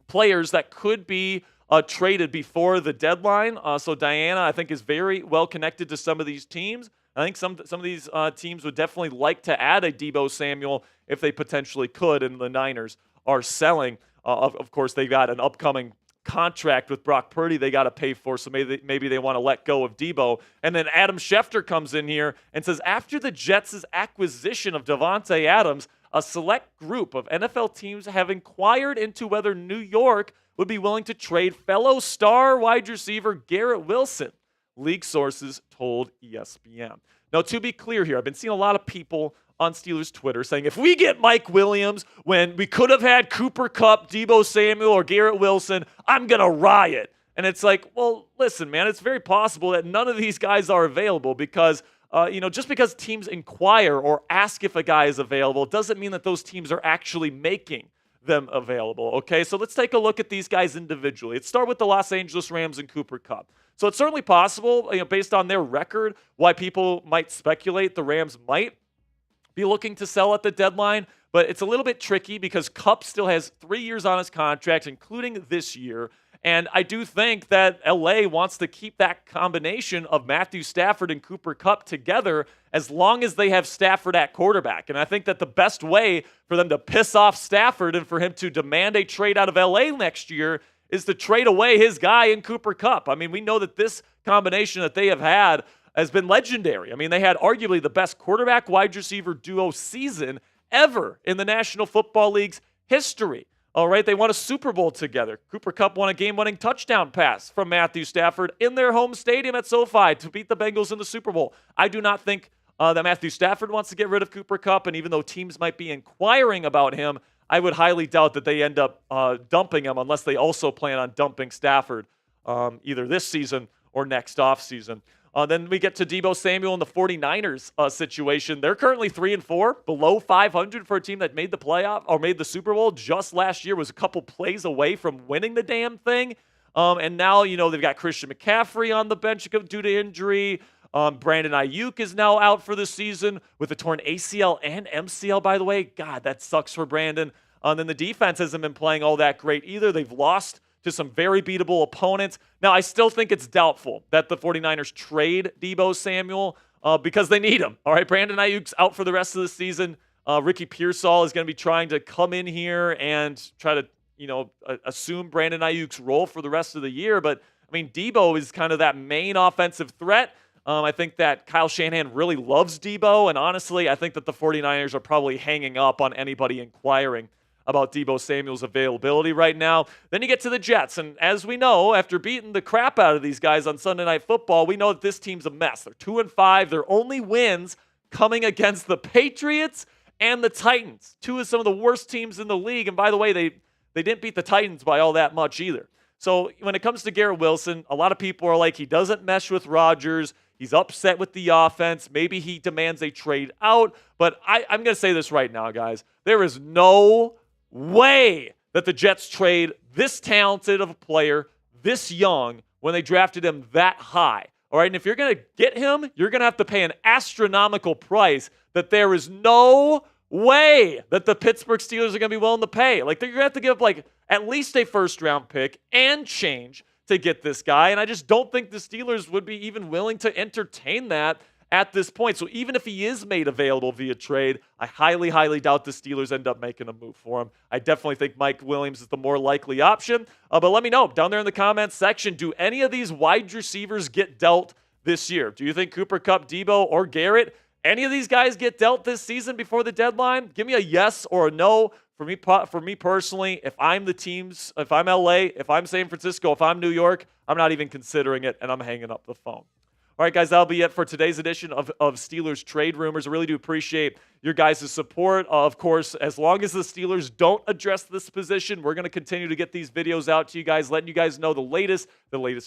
players that could be traded before the deadline. So Diana, I think, is very well connected to some of these teams. I think some of these teams would definitely like to add a Deebo Samuel if they potentially could, and the Niners are selling. Of course, they got an upcoming contract with Brock Purdy they got to pay for, so maybe they want to let go of Deebo. And then Adam Schefter comes in here and says, after the Jets' acquisition of Davante Adams, a select group of NFL teams have inquired into whether New York would be willing to trade fellow star wide receiver Garrett Wilson, league sources told ESPN. Now, to be clear here, I've been seeing a lot of people on Steelers Twitter saying, if we get Mike Williams when we could have had Cooper Kupp, Deebo Samuel, or Garrett Wilson, I'm going to riot. And it's like, well, listen, man, it's very possible that none of these guys are available because, just because teams inquire or ask if a guy is available doesn't mean that those teams are actually making them available, okay? So let's take a look at these guys individually. Let's start with the Los Angeles Rams and Cooper Kupp. So it's certainly possible, based on their record, why people might speculate the Rams might be looking to sell at the deadline, but it's a little bit tricky because Kupp still has 3 years on his contract, including this year. And I do think that LA wants to keep that combination of Matthew Stafford and Cooper Kupp together as long as they have Stafford at quarterback. And I think that the best way for them to piss off Stafford and for him to demand a trade out of LA next year is to trade away his guy in Cooper Kupp. I mean, we know that this combination that they have had has been legendary. I mean, they had arguably the best quarterback wide receiver duo season ever in the National Football League's history. All right, they won a Super Bowl together. Cooper Kupp won a game-winning touchdown pass from Matthew Stafford in their home stadium at SoFi to beat the Bengals in the Super Bowl. I do not think that Matthew Stafford wants to get rid of Cooper Kupp, and even though teams might be inquiring about him, I would highly doubt that they end up dumping him unless they also plan on dumping Stafford either this season or next offseason. Then we get to Deebo Samuel in the 49ers situation. They're currently 3-4, below 500 for a team that made the playoff or made the Super Bowl just last year, was a couple plays away from winning the damn thing. And now, they've got Christian McCaffrey on the bench due to injury. Brandon Ayuk is now out for the season with a torn ACL and MCL, by the way. God, that sucks for Brandon. Then the defense hasn't been playing all that great either. They've lost to some very beatable opponents. Now, I still think it's doubtful that the 49ers trade Deebo Samuel because they need him. All right, Brandon Ayuk's out for the rest of the season. Ricky Pearsall is going to be trying to come in here and try to, assume Brandon Ayuk's role for the rest of the year. But, I mean, Deebo is kind of that main offensive threat. I think that Kyle Shanahan really loves Deebo, and honestly, I think that the 49ers are probably hanging up on anybody inquiring about Deebo Samuel's availability right now. Then you get to the Jets, and as we know, after beating the crap out of these guys on Sunday Night Football, we know that this team's a mess. They're 2-5. Their only wins coming against the Patriots and the Titans, two of some of the worst teams in the league. And by the way, they didn't beat the Titans by all that much either. So when it comes to Garrett Wilson, a lot of people are like, he doesn't mesh with Rodgers. He's upset with the offense. Maybe he demands a trade out. But I'm going to say this right now, guys. There is no way that the Jets trade this talented of a player, this young, when they drafted him that high. All right, and if you're going to get him, you're going to have to pay an astronomical price that there is no way that the Pittsburgh Steelers are going to be willing to pay. Like, they're going to have to give up at least a first-round pick and change to get this guy, and I just don't think the Steelers would be even willing to entertain that at this point. So even if he is made available via trade, I highly, highly doubt the Steelers end up making a move for him. I definitely think Mike Williams is the more likely option. But let me know down there in the comments section, do any of these wide receivers get dealt this year? Do you think Cooper Kupp, Deebo, or Garrett, any of these guys get dealt this season before the deadline? Give me a yes or a no for me personally, if I'm if I'm LA, if I'm San Francisco, if I'm New York, I'm not even considering it, and I'm hanging up the phone. All right, guys, that'll be it for today's edition of Steelers Trade Rumors. I really do appreciate your guys' support. Of course, as long as the Steelers don't address this position, we're going to continue to get these videos out to you guys, letting you guys know the latest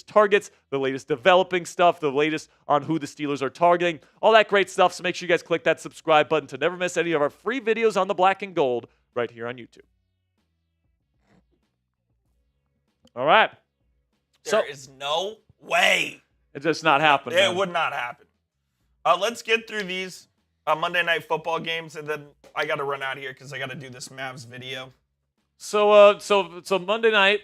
targets, the latest developing stuff, the latest on who the Steelers are targeting, all that great stuff. So make sure you guys click that subscribe button to never miss any of our free videos on the black and gold right here on YouTube. All right. There is no way. It's just not happening. It would not happen. Let's get through these Monday Night Football games, and then I got to run out of here because I got to do this Mavs video. So Monday night.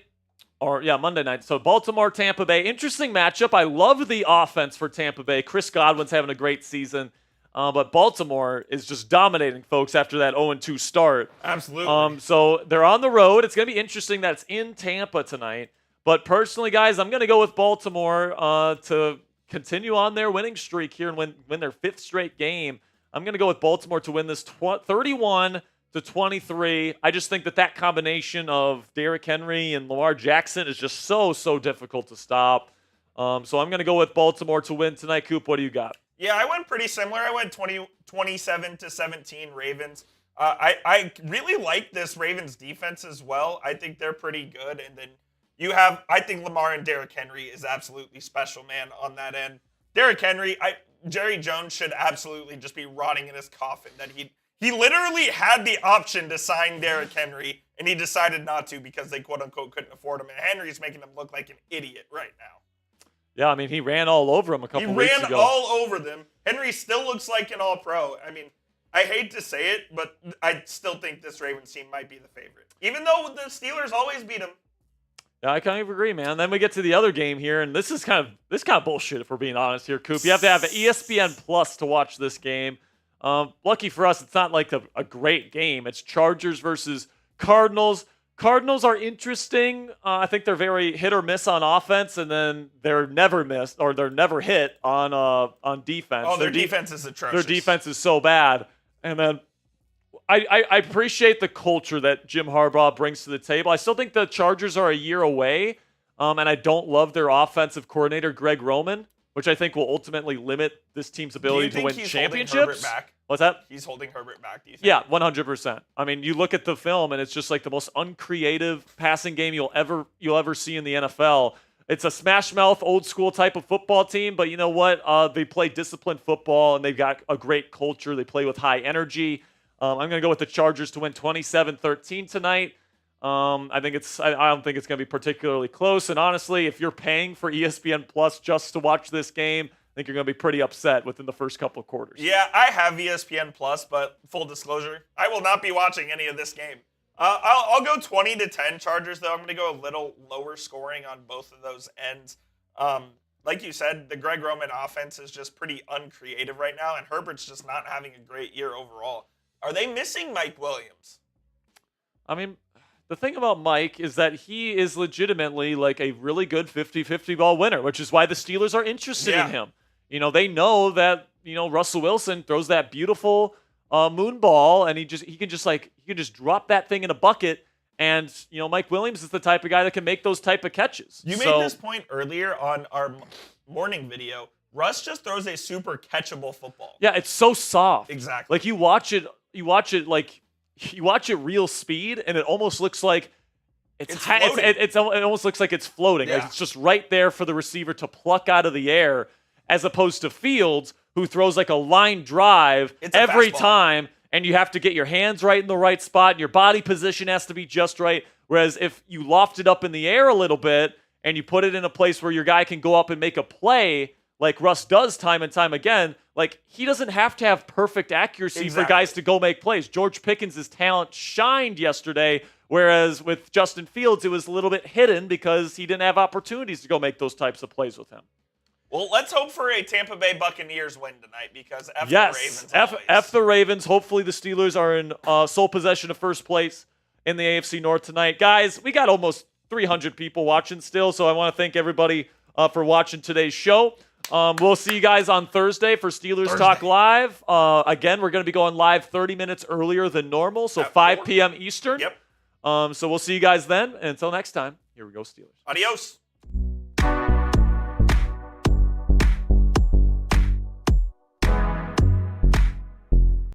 So Baltimore, Tampa Bay. Interesting matchup. I love the offense for Tampa Bay. Chris Godwin's having a great season. But Baltimore is just dominating, folks, after that 0-2 start. Absolutely. So they're on the road. It's going to be interesting that it's in Tampa tonight. But personally, guys, I'm going to go with Baltimore to continue on their winning streak here and win their 5th straight game. I'm going to go with Baltimore to win this 31-23. I just think that combination of Derrick Henry and Lamar Jackson is just so difficult to stop. So I'm going to go with Baltimore to win tonight. Coop, what do you got? Yeah, I went pretty similar. I went 27-17 Ravens. I really like this Ravens defense as well. I think they're pretty good. And then I think Lamar and Derrick Henry is absolutely special, man, on that end. Derrick Henry, Jerry Jones should absolutely just be rotting in his coffin. That he literally had the option to sign Derrick Henry, and he decided not to because they quote-unquote couldn't afford him. And Henry's making him look like an idiot right now. Yeah, I mean, he ran all over him a couple weeks ago. He ran all over them. Henry still looks like an all-pro. I mean, I hate to say it, but I still think this Ravens team might be the favorite. Even though the Steelers always beat them. Yeah, I kind of agree, man. Then we get to the other game here, and this is kind of bullshit if we're being honest here, Coop. You have to have an ESPN Plus to watch this game. Lucky for us, it's not like a great game. It's Chargers versus Cardinals. Cardinals are interesting. I think they're very hit or miss on offense, and then they're never missed or they're never hit on defense. Oh, their defense is atrocious. Their defense is so bad. And then I appreciate the culture that Jim Harbaugh brings to the table. I still think the Chargers are a year away, and I don't love their offensive coordinator, Greg Roman, which I think will ultimately limit this team's ability to win championships. Herbert back? What's that? He's holding Herbert back, do you think? Yeah, 100%. I mean, you look at the film, and it's just like the most uncreative passing game you'll ever see in the NFL. It's a smash mouth, old school type of football team, but you know what? They play disciplined football, and they've got a great culture. They play with high energy. I'm going to go with the Chargers to win 27-13 tonight. I don't think it's going to be particularly close. And honestly, if you're paying for ESPN Plus just to watch this game, I think you're going to be pretty upset within the first couple of quarters. Yeah, I have ESPN Plus, but full disclosure, I will not be watching any of this game. I'll go 20-10 Chargers, though. I'm going to go a little lower scoring on both of those ends. Like you said, the Greg Roman offense is just pretty uncreative right now, and Herbert's just not having a great year overall. Are they missing Mike Williams? I mean, the thing about Mike is that he is legitimately like a really good 50-50 ball winner, which is why the Steelers are interested in him. You know, they know that, Russell Wilson throws that beautiful moon ball, and he can just drop that thing in a bucket. And, Mike Williams is the type of guy that can make those type of catches. You made this point earlier on our morning video. Russ just throws a super catchable football. Yeah, it's so soft. Exactly. Like you watch it real speed, and it almost looks like it almost looks like it's floating. Yeah. Like it's just right there for the receiver to pluck out of the air, as opposed to Fields, who throws like a line drive every time, and you have to get your hands right in the right spot, and your body position has to be just right. Whereas if you loft it up in the air a little bit and you put it in a place where your guy can go up and make a play, like Russ does time and time again, like he doesn't have to have perfect accuracy for guys to go make plays. George Pickens' talent shined yesterday, whereas with Justin Fields, it was a little bit hidden because he didn't have opportunities to go make those types of plays with him. Well, let's hope for a Tampa Bay Buccaneers win tonight because F the Ravens. F the Ravens. Hopefully the Steelers are in sole possession of first place in the AFC North tonight. Guys, we got almost 300 people watching still, so I want to thank everybody for watching today's show. We'll see you guys on Thursday for Steelers Talk Live. Again, we're going to be going live 30 minutes earlier than normal, so 5 p.m. Eastern. Yep. So we'll see you guys then. And until next time, here we go, Steelers. Adios.